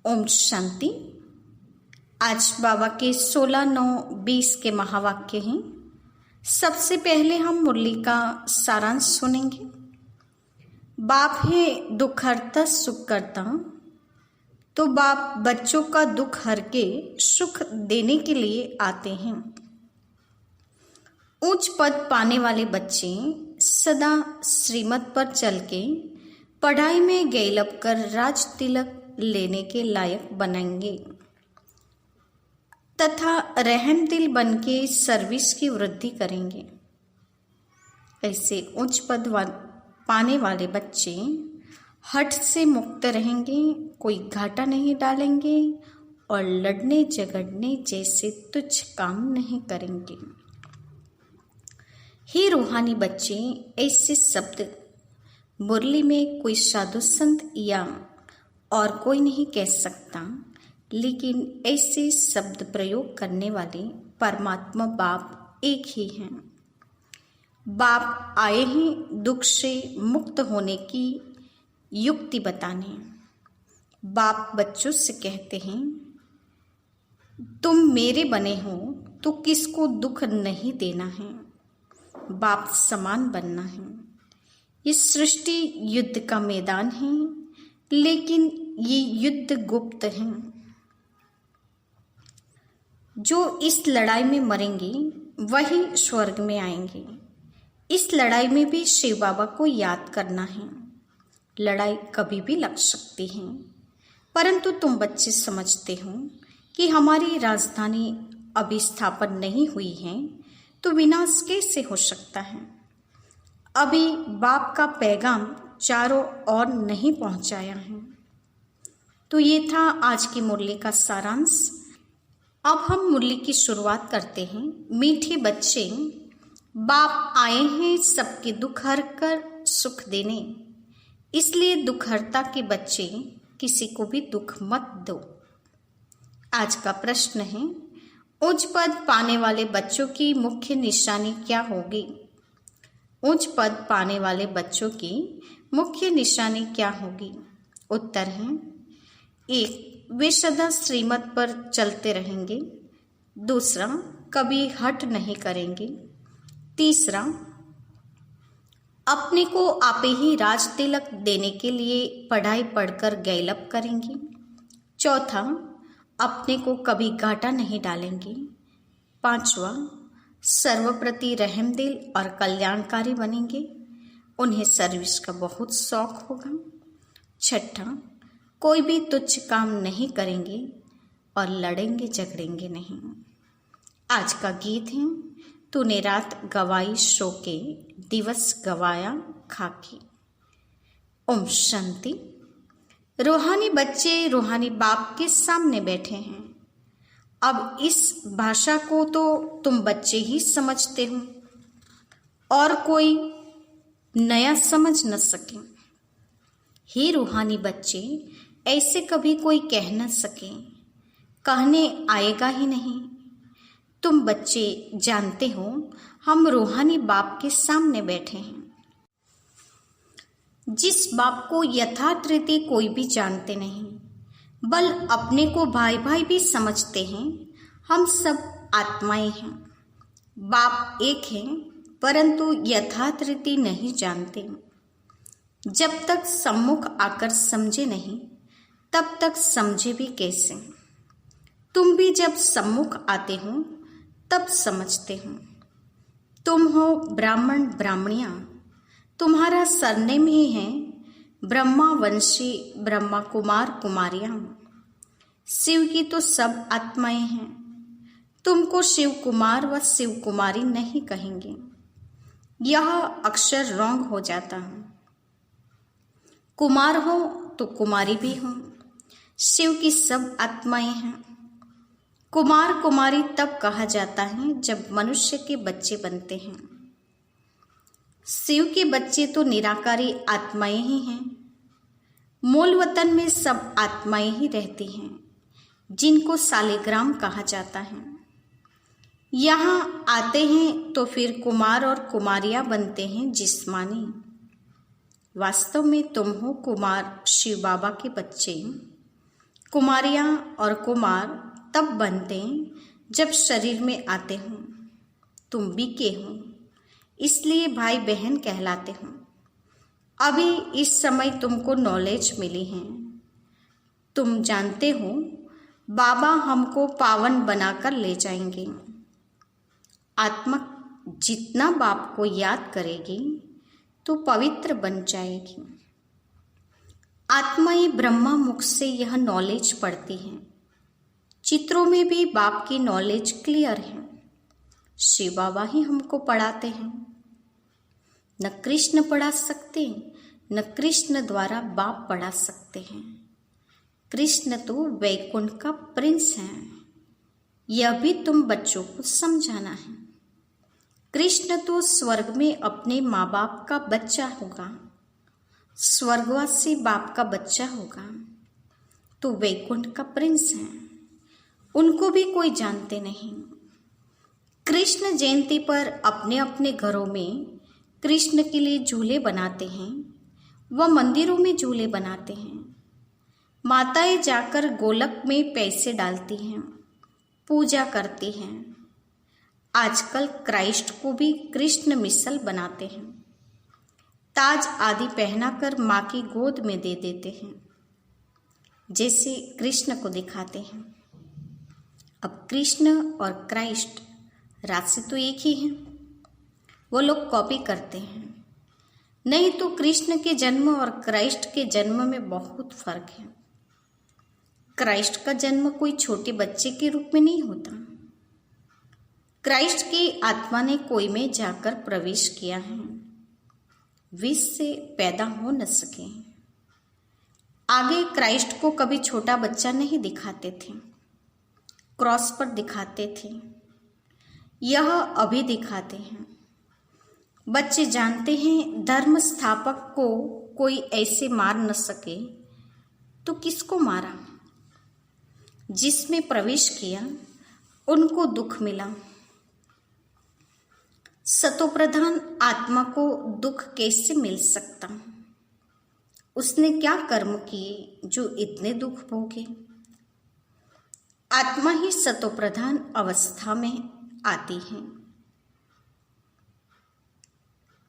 ओम शांति। आज बाबा के 16/9/20 के महावाक्य हैं। सबसे पहले हम मुरली का सारांश सुनेंगे। बाप है दुख हरता सुख करता, तो बाप बच्चों का दुख हर के सुख देने के लिए आते हैं। उच्च पद पाने वाले बच्चे सदा श्रीमत पर चल के पढ़ाई में गैलब कर राज तिलक लेने के लायक बनेंगे तथा रहम दिल बन के सर्विस की वृद्धि करेंगे। ऐसे उच्च पद पाने वाले बच्चे हठ से मुक्त रहेंगे, कोई घाटा नहीं डालेंगे और लड़ने झगड़ने जैसे तुच्छ काम नहीं करेंगे। हे रूहानी बच्चे, ऐसे शब्द मुरली में कोई साधु संत या और कोई नहीं कह सकता, लेकिन ऐसे शब्द प्रयोग करने वाले परमात्मा बाप एक ही हैं। बाप आए हैं दुख से मुक्त होने की युक्ति बताने। बाप बच्चों से कहते हैं, तुम मेरे बने हो तो किसको दुख नहीं देना है, बाप समान बनना है। ये सृष्टि युद्ध का मैदान है, लेकिन ये युद्ध गुप्त है। जो इस लड़ाई में मरेंगे वही स्वर्ग में आएंगे। इस लड़ाई में भी शिव बाबा को याद करना है। लड़ाई कभी भी लग सकती है, परंतु तुम बच्चे समझते हो कि हमारी राजधानी अभी स्थापन नहीं हुई है, तो विनाश कैसे हो सकता है। अभी बाप का पैगाम चारों ओर नहीं पहुंचाया है। तो ये था आज की मुरली का सारांश। अब हम मुरली की शुरुआत करते हैं। मीठे बच्चे, बाप आए हैं सबके दुख हर कर सुख देने, इसलिए दुखहर्ता के बच्चे किसी को भी दुख मत दो। आज का प्रश्न है, उच्च पद पाने वाले बच्चों की मुख्य निशानी क्या होगी। उच्च पद पाने वाले बच्चों की मुख्य निशानी क्या होगी। उत्तर है, 1. वे सदा श्रीमत पर चलते रहेंगे। 2. कभी हट नहीं करेंगे। 3. अपने को आपे ही राज तिलक देने के लिए पढ़ाई पढ़कर गैलब करेंगे। 4. अपने को कभी घाटा नहीं डालेंगे। 5. सर्वप्रति रहम दिल और कल्याणकारी बनेंगे, उन्हें सर्विस का बहुत शौक होगा। 6. कोई भी तुच्छ काम नहीं करेंगे और लड़ेंगे झगड़ेंगे नहीं। आज का गीत है, तूने रात गवाई सो के, दिवस गवाया खाके। ओम शांति। रूहानी बच्चे रूहानी बाप के सामने बैठे हैं। अब इस भाषा को तो तुम बच्चे ही समझते हो और कोई नया समझ न सके। हे रूहानी बच्चे, ऐसे कभी कोई कह न सके, कहने आएगा ही नहीं। तुम बच्चे जानते हो हम रूहानी बाप के सामने बैठे हैं। जिस बाप को यथार्थ रीति कोई भी जानते नहीं, बल अपने को भाई भाई भी समझते हैं। हम सब आत्माएं हैं। बाप एक हैं, परंतु यथार्थ रीति नहीं जानते। जब तक सम्मुख आकर समझे नहीं, तब तक समझे भी कैसे। तुम भी जब सम्मुख आते हो तब समझते हो। तुम हो ब्राह्मण ब्राह्मणियां, तुम्हारा सरनेम ही है ब्रह्मा वंशी ब्रह्मा कुमार कुमारियां। शिव की तो सब आत्माएं हैं। तुमको शिव कुमार व शिव कुमारी नहीं कहेंगे, यह अक्षर रॉन्ग हो जाता है। कुमार हो तो कुमारी भी हो। शिव की सब आत्माएं हैं। कुमार कुमारी तब कहा जाता है जब मनुष्य के बच्चे बनते हैं। शिव के बच्चे तो निराकारी आत्माएं ही हैं। मूल वतन में सब आत्माएं ही रहती हैं, जिनको सालिग्राम कहा जाता है। यहाँ आते हैं तो फिर कुमार और कुमारियां बनते हैं जिस्मानी। वास्तव में तुम हो कुमार शिव बाबा के बच्चे। कुमारियाँ और कुमार तब बनते जब शरीर में आते हों। तुम भी के हो, इसलिए भाई बहन कहलाते हो। अभी इस समय तुमको नॉलेज मिली है। तुम जानते हो बाबा हमको पावन बनाकर ले जाएंगे। आत्मा जितना बाप को याद करेगी तो पवित्र बन जाएगी। आत्मा ही ब्रह्मा मुख से यह नॉलेज पढ़ती है। चित्रों में भी बाप की नॉलेज क्लियर है। शिव बाबा ही हमको पढ़ाते हैं। न कृष्ण पढ़ा सकते, न कृष्ण द्वारा बाप पढ़ा सकते हैं। कृष्ण तो वैकुंठ का प्रिंस है। यह भी तुम बच्चों को समझाना है। कृष्ण तो स्वर्ग में अपने माँ बाप का बच्चा होगा, स्वर्गवासी बाप का बच्चा होगा, तो वैकुंठ का प्रिंस है। उनको भी कोई जानते नहीं। कृष्ण जयंती पर अपने अपने घरों में कृष्ण के लिए झूले बनाते हैं, व मंदिरों में झूले बनाते हैं। माताएं जाकर गोलक में पैसे डालती हैं, पूजा करती हैं। आजकल क्राइस्ट को भी कृष्ण मिसल बनाते हैं। ताज आदि पहनाकर माँ की गोद में दे देते हैं, जैसे कृष्ण को दिखाते हैं। अब कृष्ण और क्राइस्ट राशि तो एक ही है। वो लोग कॉपी करते हैं। नहीं तो कृष्ण के जन्म और क्राइस्ट के जन्म में बहुत फर्क है। क्राइस्ट का जन्म कोई छोटे बच्चे के रूप में नहीं होता। क्राइस्ट की आत्मा ने कोई में जाकर प्रवेश किया है। विष से पैदा हो न सके। आगे क्राइस्ट को कभी छोटा बच्चा नहीं दिखाते थे, क्रॉस पर दिखाते थे। यह अभी दिखाते हैं। बच्चे जानते हैं धर्म स्थापक को कोई ऐसे मार न सके तो किसको मारा। जिसमें प्रवेश किया उनको दुख मिला। सतोप्रधान आत्मा को दुख कैसे मिल सकता? उसने क्या कर्म किए जो इतने दुख भोगे? आत्मा ही सतोप्रधान अवस्था में आती है।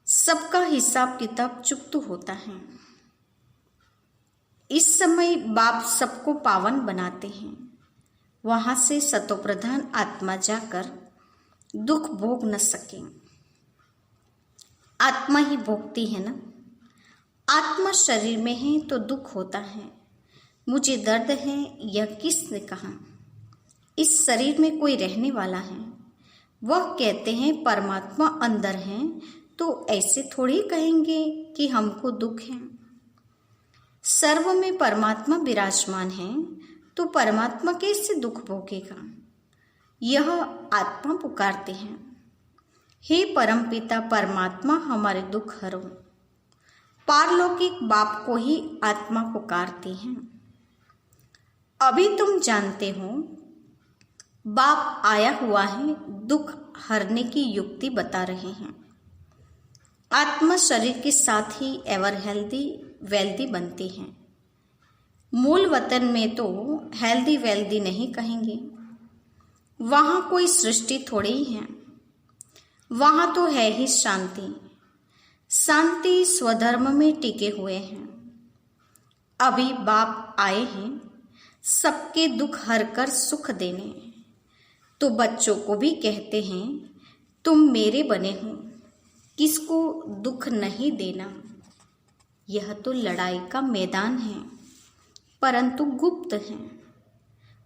सबका हिसाब किताब चुकता होता है। इस समय बाप सबको पावन बनाते हैं। वहां से सतोप्रधान आत्मा जाकर दुख भोग न सके। आत्मा ही भोगती है ना। आत्मा शरीर में है तो दुख होता है। मुझे दर्द है, यह किसने कहा? इस शरीर में कोई रहने वाला है। वह कहते हैं परमात्मा अंदर है, तो ऐसे थोड़ी कहेंगे कि हमको दुख है। सर्व में परमात्मा विराजमान है, तो परमात्मा कैसे दुख भोगेगा? यह आत्मा पुकारते हैं, हे परमपिता परमात्मा हमारे दुख हरो। पारलौकिक बाप को ही आत्मा पुकारती हैं। अभी तुम जानते हो बाप आया हुआ है, दुख हरने की युक्ति बता रहे हैं। आत्मा शरीर के साथ ही एवर हेल्दी वेल्दी बनती है। मूल वतन में तो हेल्दी वेल्दी नहीं कहेंगे। वहाँ कोई सृष्टि थोड़ी ही है। वहाँ तो है ही शांति। शांति स्वधर्म में टिके हुए हैं। अभी बाप आए हैं सबके दुख हरकर सुख देने। तो बच्चों को भी कहते हैं तुम मेरे बने हो, किसको दुख नहीं देना। यह तो लड़ाई का मैदान है, परंतु गुप्त है।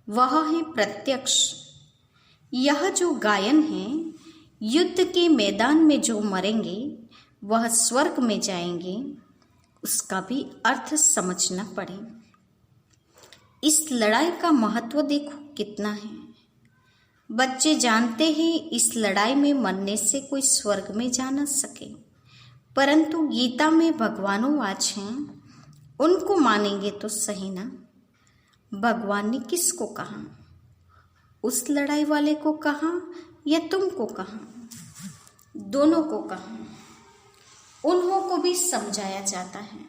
वह है प्रत्यक्ष। यह जो गायन है, युद्ध के मैदान में जो मरेंगे वह स्वर्ग में जाएंगे, उसका भी अर्थ समझना पड़े। इस लड़ाई का महत्व देखो कितना है। बच्चे जानते हैं इस लड़ाई में मरने से कोई स्वर्ग में जा न सके, परंतु गीता में भगवानों आज हैं, उनको मानेंगे तो सही ना। भगवान ने किसको कहा? उस लड़ाई वाले को कहा या तुमको कहा? दोनों को कहा। उन्हों को भी समझाया जाता है।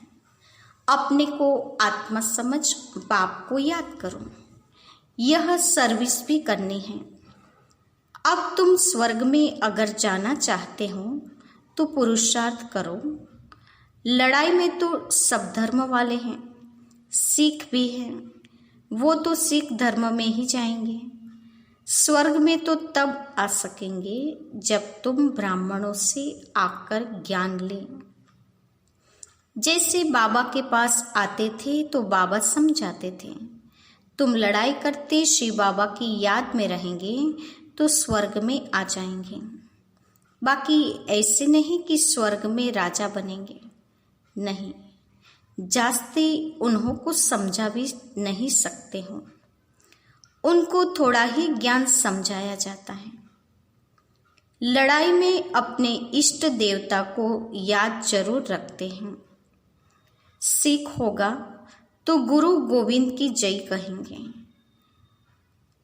अपने को आत्मा समझ बाप को याद करो। यह सर्विस भी करनी है। अब तुम स्वर्ग में अगर जाना चाहते हो तो पुरुषार्थ करो। लड़ाई में तो सब धर्म वाले हैं, सिख भी हैं, वो तो सिख धर्म में ही जाएंगे। स्वर्ग में तो तब आ सकेंगे जब तुम ब्राह्मणों से आकर ज्ञान लें। जैसे बाबा के पास आते थे तो बाबा समझाते थे। तुम लड़ाई करते श्री बाबा की याद में रहेंगे तो स्वर्ग में आ जाएंगे। बाकी ऐसे नहीं कि स्वर्ग में राजा बनेंगे, नहीं, जास्ती उन्हों को समझा भी नहीं सकते हो। उनको थोड़ा ही ज्ञान समझाया जाता है। लड़ाई में अपने इष्ट देवता को याद जरूर रखते हैं। सिख होगा तो गुरु गोविंद की जय कहेंगे।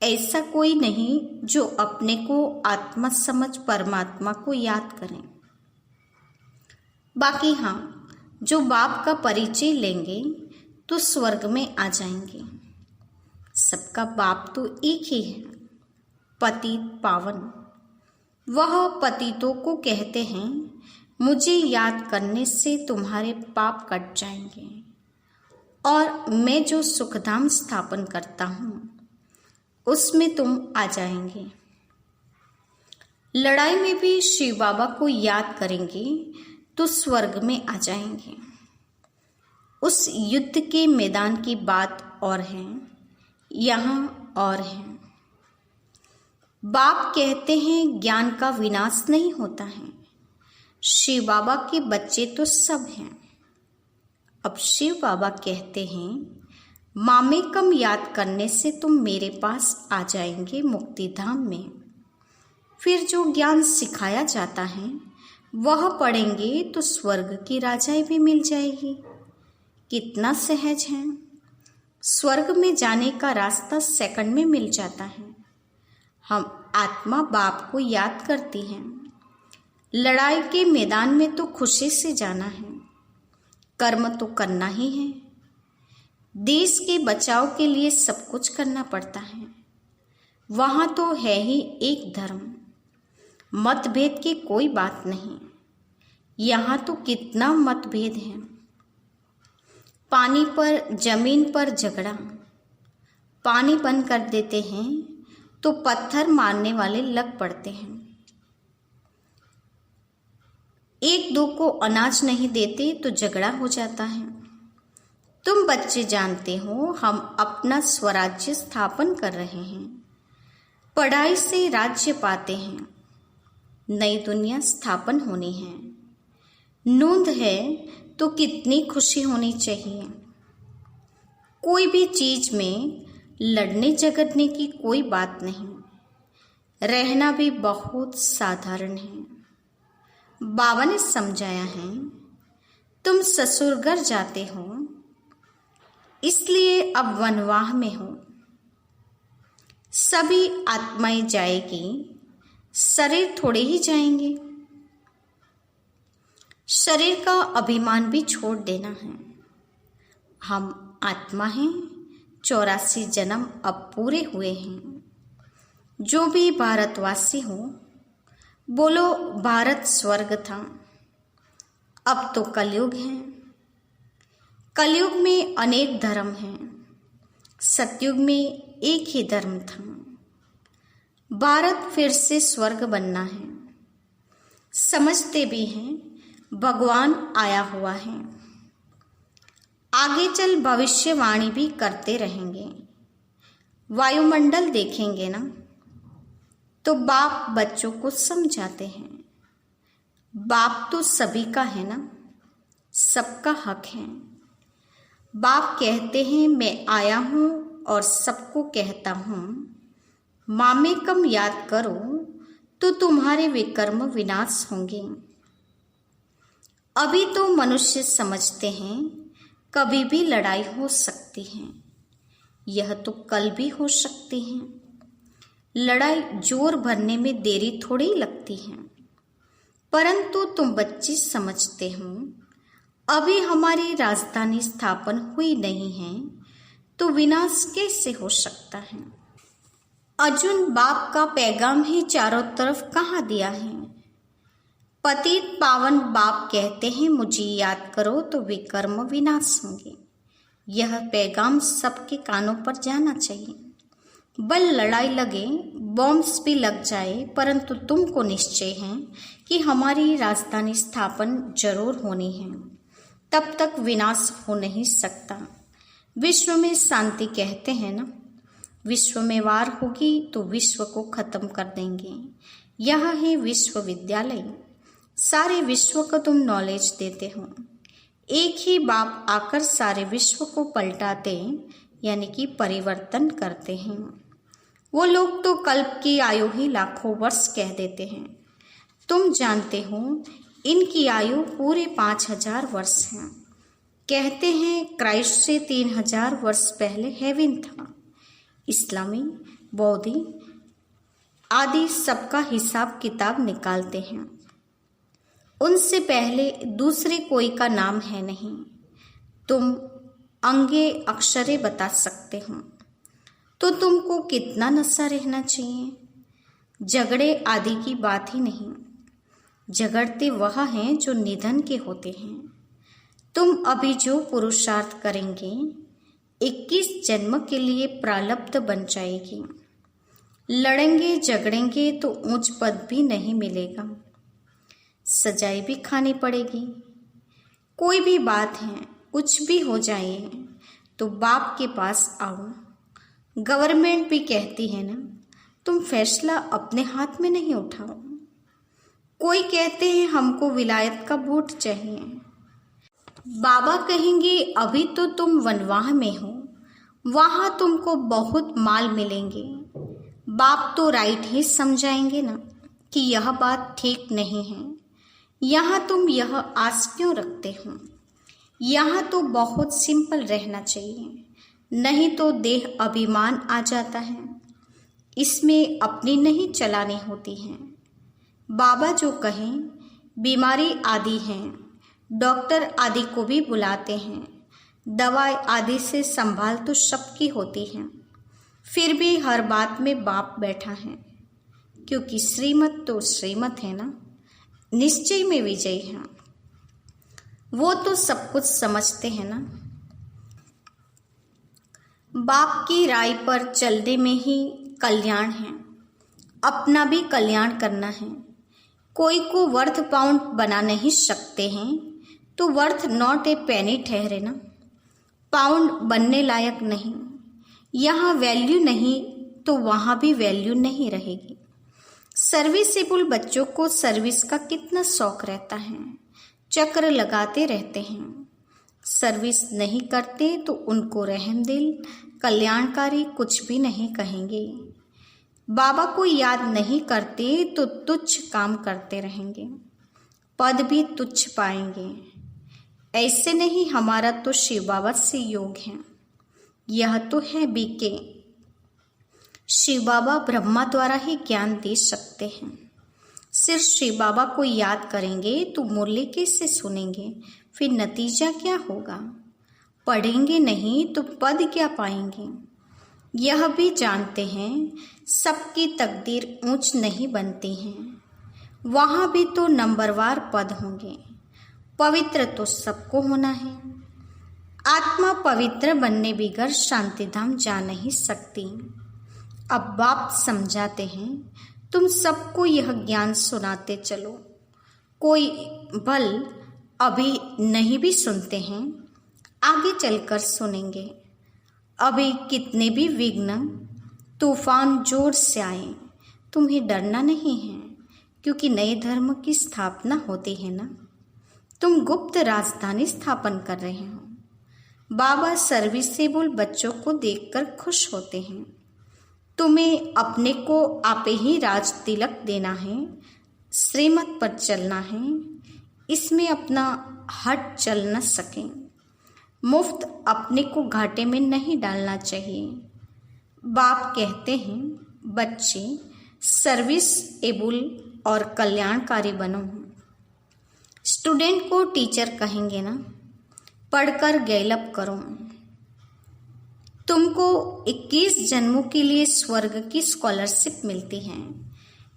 ऐसा कोई नहीं जो अपने को आत्मा समझ परमात्मा को याद करें। बाकी हाँ, जो बाप का परिचय लेंगे तो स्वर्ग में आ जाएंगे। सबका बाप तो एक ही है, पतित पावन। वह पतितों को कहते हैं, मुझे याद करने से तुम्हारे पाप कट जाएंगे और मैं जो सुखधाम स्थापन करता हूँ उसमें तुम आ जाएंगे। लड़ाई में भी शिव बाबा को याद करेंगे तो स्वर्ग में आ जाएंगे। उस युद्ध के मैदान की बात और है, यहाँ और है। बाप कहते हैं ज्ञान का विनाश नहीं होता है। शिव बाबा के बच्चे तो सब हैं। अब शिव बाबा कहते हैं, मामेकम याद करने से तुम मेरे पास आ जाएंगे मुक्ति धाम में। फिर जो ज्ञान सिखाया जाता है वह पढ़ेंगे तो स्वर्ग की राजाई भी मिल जाएगी। कितना सहज है। स्वर्ग में जाने का रास्ता सेकंड में मिल जाता है। हम आत्मा बाप को याद करती हैं। लड़ाई के मैदान में तो खुशी से जाना है। कर्म तो करना ही है। देश के बचाव के लिए सब कुछ करना पड़ता है। वहाँ तो है ही एक धर्म, मतभेद की कोई बात नहीं। यहाँ तो कितना मतभेद है। पानी पर, जमीन पर झगड़ा। पानी बंद कर देते हैं तो पत्थर मारने वाले लग पड़ते हैं। एक दो को अनाज नहीं देते तो झगड़ा हो जाता है। तुम बच्चे जानते हो, हम अपना स्वराज्य स्थापन कर रहे हैं। पढ़ाई से राज्य पाते हैं। नई दुनिया स्थापन होनी है। नूंद है तो कितनी खुशी होनी चाहिए। कोई भी चीज में लड़ने झगड़ने की कोई बात नहीं। रहना भी बहुत साधारण है। बाबा ने समझाया है, तुम ससुर घर जाते हो इसलिए अब वनवाह में हो। सभी आत्माएं जाएगी, शरीर थोड़े ही जाएंगे। शरीर का अभिमान भी छोड़ देना है। हम आत्मा हैं। 84 जन्म अब पूरे हुए हैं। जो भी भारतवासी हो, बोलो भारत स्वर्ग था। अब तो कलयुग है। कलयुग में अनेक धर्म हैं। सतयुग में एक ही धर्म था। भारत फिर से स्वर्ग बनना है। समझते भी हैं भगवान आया हुआ है। आगे चल भविष्यवाणी भी करते रहेंगे। वायुमंडल देखेंगे ना तो बाप बच्चों को समझाते हैं। बाप तो सभी का है ना, सबका हक है। बाप कहते हैं, मैं आया हूँ और सबको कहता हूँ, मामेकम याद करो तो तुम्हारे विकर्म विनाश होंगे। अभी तो मनुष्य समझते हैं कभी भी लड़ाई हो सकती है। यह तो कल भी हो सकती है। लड़ाई जोर भरने में देरी थोड़ी लगती है। परंतु तुम बच्चे समझते हो अभी हमारी राजधानी स्थापन हुई नहीं है तो विनाश कैसे हो सकता है। अर्जुन, बाप का पैगाम ही चारों तरफ कहाँ दिया है। पतित पावन बाप कहते हैं मुझे याद करो तो विकर्म विनाश होंगे। यह पैगाम सबके कानों पर जाना चाहिए। बल लड़ाई लगे, बॉम्ब्स भी लग जाए, परंतु तुमको निश्चय है कि हमारी राजधानी स्थापन जरूर होनी है। तब तक विनाश हो नहीं सकता। विश्व में शांति कहते हैं ना, विश्व में वार होगी तो विश्व को खत्म कर देंगे। यह है विश्वविद्यालय। सारे विश्व को तुम नॉलेज देते हो। एक ही बाप आकर सारे विश्व को पलटाते यानी कि परिवर्तन करते हैं। वो लोग तो कल्प की आयु ही लाखों वर्ष कह देते हैं। तुम जानते हो इनकी आयु पूरे 5000 वर्ष है। कहते हैं क्राइस्ट से 3000 वर्ष पहले हेवन था। इस्लामी, बौद्धी आदि सबका हिसाब किताब निकालते हैं। उनसे पहले दूसरे कोई का नाम है नहीं। तुम अंगे अक्षरे बता सकते हो तो तुमको कितना नशा रहना चाहिए। झगड़े आदि की बात ही नहीं। झगड़ते वह हैं जो निधन के होते हैं। तुम अभी जो पुरुषार्थ करेंगे 21 जन्म के लिए प्रारब्ध बन जाएगी। लड़ेंगे झगड़ेंगे तो ऊंच पद भी नहीं मिलेगा, सजाई भी खानी पड़ेगी। कोई भी बात है, कुछ भी हो जाए तो बाप के पास आओ। गवर्नमेंट भी कहती है ना, तुम फैसला अपने हाथ में नहीं उठाओ। कोई कहते हैं हमको विलायत का वोट चाहिए। बाबा कहेंगे अभी तो तुम वनवाह में हो, वहां तुमको बहुत माल मिलेंगे। बाप तो राइट ही समझाएंगे ना कि यह बात ठीक नहीं है। यहाँ तुम यह आस क्यों रखते हो। यहाँ तो बहुत सिंपल रहना चाहिए, नहीं तो देह अभिमान आ जाता है। इसमें अपनी नहीं चलानी होती है। बाबा जो कहें, बीमारी आदि हैं, डॉक्टर आदि को भी बुलाते हैं। दवाई आदि से संभाल तो सबकी होती है, फिर भी हर बात में बाप बैठा है। क्योंकि श्रीमत तो श्रीमत है ना, निश्चय में विजय है। वो तो सब कुछ समझते हैं ना। बाप की राय पर चलने में ही कल्याण है। अपना भी कल्याण करना है। कोई को वर्थ पाउंड बना नहीं सकते हैं तो वर्थ नॉट ए पेनी ठहरे ना। पाउंड बनने लायक नहीं। यहाँ वैल्यू नहीं तो वहाँ भी वैल्यू नहीं रहेगी। सर्विसेबल बच्चों को सर्विस का कितना शौक रहता है, चक्र लगाते रहते हैं। सर्विस नहीं करते तो उनको रहमदिल, कल्याणकारी कुछ भी नहीं कहेंगे। बाबा को याद नहीं करते तो तुच्छ काम करते रहेंगे, पद भी तुच्छ पाएंगे। ऐसे नहीं, हमारा तो शिव बाबा से योग है। यह तो है बीके। शिव बाबा ब्रह्मा द्वारा ही ज्ञान दे सकते हैं। सिर्फ शिव बाबा को याद करेंगे तो मुरली कैसे सुनेंगे, फिर नतीजा क्या होगा। पढ़ेंगे नहीं तो पद क्या पाएंगे। यह भी जानते हैं सबकी तकदीर ऊंच नहीं बनती है। वहाँ भी तो नंबरवार पद होंगे। पवित्र तो सबको होना है। आत्मा पवित्र बनने बगैर शांतिधाम जा नहीं सकती। अब बाप समझाते हैं, तुम सबको यह ज्ञान सुनाते चलो। कोई भल अभी नहीं भी सुनते हैं, आगे चलकर सुनेंगे। अभी कितने भी विघ्न तूफान जोर से आए, तुम्हें डरना नहीं है, क्योंकि नए धर्म की स्थापना होती है ना। तुम गुप्त राजधानी स्थापन कर रहे हो। बाबा सर्विसेबल बच्चों को देखकर खुश होते हैं। तुम्हें अपने को आप ही राज तिलक देना है, श्रीमत पर चलना है। इसमें अपना हट चल न सके। मुफ्त अपने को घाटे में नहीं डालना चाहिए। बाप कहते हैं बच्चे सर्विस एबल और कल्याणकारी बनो। स्टूडेंट को टीचर कहेंगे ना, पढ़कर गैलप करो। तुमको 21 जन्मों के लिए स्वर्ग की स्कॉलरशिप मिलती है।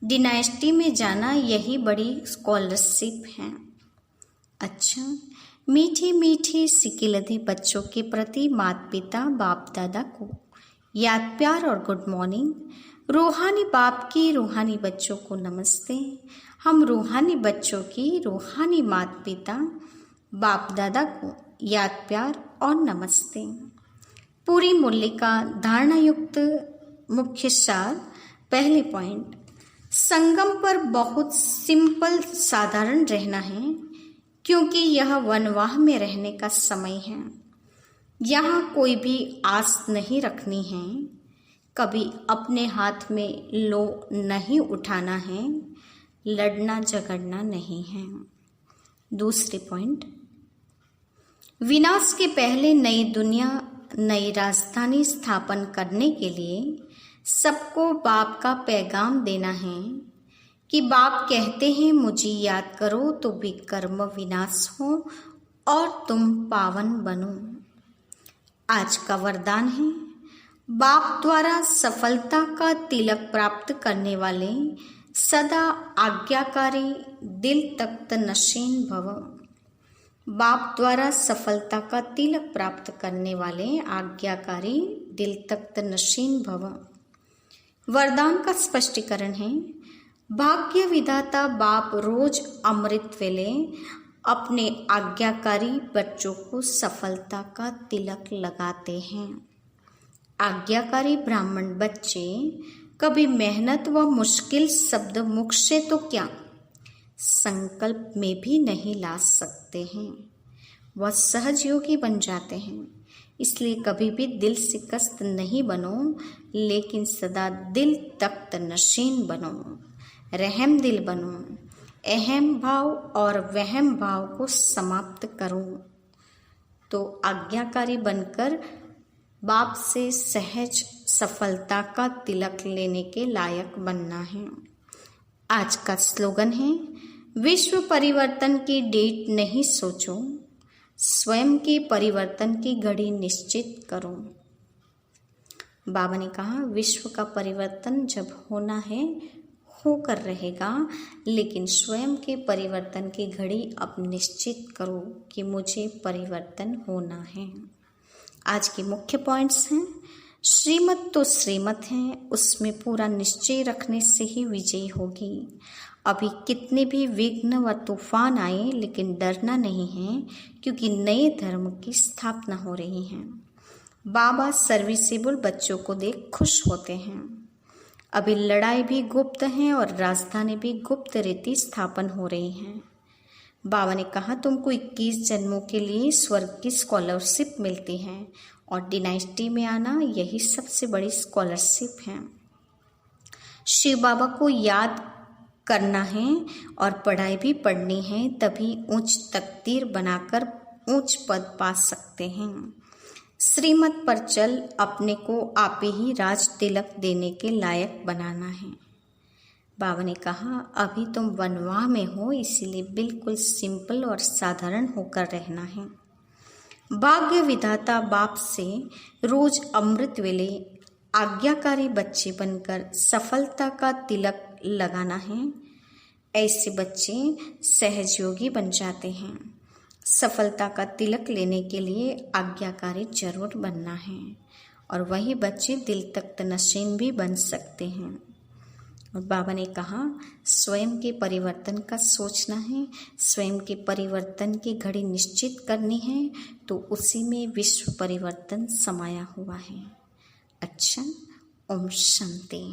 डिनाइस्टी में जाना यही बड़ी स्कॉलरशिप है। अच्छा, मीठी मीठी सिकिलधे बच्चों के प्रति माता पिता बाप दादा को याद प्यार और गुड मॉर्निंग। रूहानी बाप की रूहानी बच्चों को नमस्ते। हम रूहानी बच्चों की रूहानी माता पिता बाप दादा को याद प्यार और नमस्ते। पूरी मुरलिका धारणा युक्त मुख्य सार। पहले पॉइंट, संगम पर बहुत सिंपल साधारण रहना है, क्योंकि यह वनवाह में रहने का समय है। यहाँ कोई भी आस नहीं रखनी है, कभी अपने हाथ में लो नहीं उठाना है, लड़ना झगड़ना नहीं है। दूसरे पॉइंट, विनाश के पहले नई दुनिया नई राजधानी स्थापन करने के लिए सबको बाप का पैगाम देना है कि बाप कहते हैं मुझे याद करो तो विकर्म विनाश हो और तुम पावन बनो। आज का वरदान है, बाप द्वारा सफलता का तिलक प्राप्त करने वाले सदा आज्ञाकारी दिल तख्त नशीन भव। बाप द्वारा सफलता का तिलक प्राप्त करने वाले आज्ञाकारी दिल तख्त नशीन भव। वरदान का स्पष्टीकरण है, भाग्य विधाता बाप रोज अमृत वेले अपने आज्ञाकारी बच्चों को सफलता का तिलक लगाते हैं। आज्ञाकारी ब्राह्मण बच्चे कभी मेहनत व मुश्किल शब्द मुख से तो क्या संकल्प में भी नहीं ला सकते हैं, वह सहज योगी बन जाते हैं। इसलिए कभी भी दिल से कस्त नहीं बनो, लेकिन सदा दिल तख्त नशीन बनो, रहम दिल बनो, अहम भाव और वहम भाव को समाप्त करो। तो आज्ञाकारी बनकर बाप से सहज सफलता का तिलक लेने के लायक बनना है। आज का स्लोगन है, विश्व परिवर्तन की डेट नहीं सोचो, स्वयं के परिवर्तन की घड़ी निश्चित करो। बाबा ने कहा, विश्व का परिवर्तन जब होना है होकर रहेगा, लेकिन स्वयं के परिवर्तन की घड़ी अब निश्चित करो कि मुझे परिवर्तन होना है। आज के मुख्य पॉइंट्स हैं, श्रीमत तो श्रीमत है, उसमें पूरा निश्चय रखने से ही विजय होगी। अभी कितने भी विघ्न व तूफान आए, लेकिन डरना नहीं है, क्योंकि नए धर्म की स्थापना हो रही है। बाबा सर्विसेबल बच्चों को देख खुश होते हैं। अभी लड़ाई भी गुप्त है और राजधानी भी गुप्त रीति स्थापन हो रही है। बाबा ने कहा, तुमको 21 जन्मों के लिए स्वर्ग की स्कॉलरशिप मिलती है और डिनाइस्टी में आना यही सबसे बड़ी स्कॉलरशिप है। शिव बाबा को याद करना है और पढ़ाई भी पढ़नी है, तभी ऊंच तकदीर बनाकर ऊंच पद पा सकते हैं। श्रीमत पर चल अपने को आप ही राज तिलक देने के लायक बनाना है। बाबा ने कहा, अभी तुम वनवाह में हो, इसीलिए बिल्कुल सिंपल और साधारण होकर रहना है। भाग्य विधाता बाप से रोज अमृत वेले आज्ञाकारी बच्चे बनकर सफलता का तिलक लगाना है। ऐसे बच्चे सहजयोगी बन जाते हैं। सफलता का तिलक लेने के लिए आज्ञाकारी जरूर बनना है, और वही बच्चे दिल तख्त नशीन भी बन सकते हैं। और बाबा ने कहा, स्वयं के परिवर्तन का सोचना है, स्वयं के परिवर्तन की घड़ी निश्चित करनी है, तो उसी में विश्व परिवर्तन समाया हुआ है। अच्छा, ओम शांति।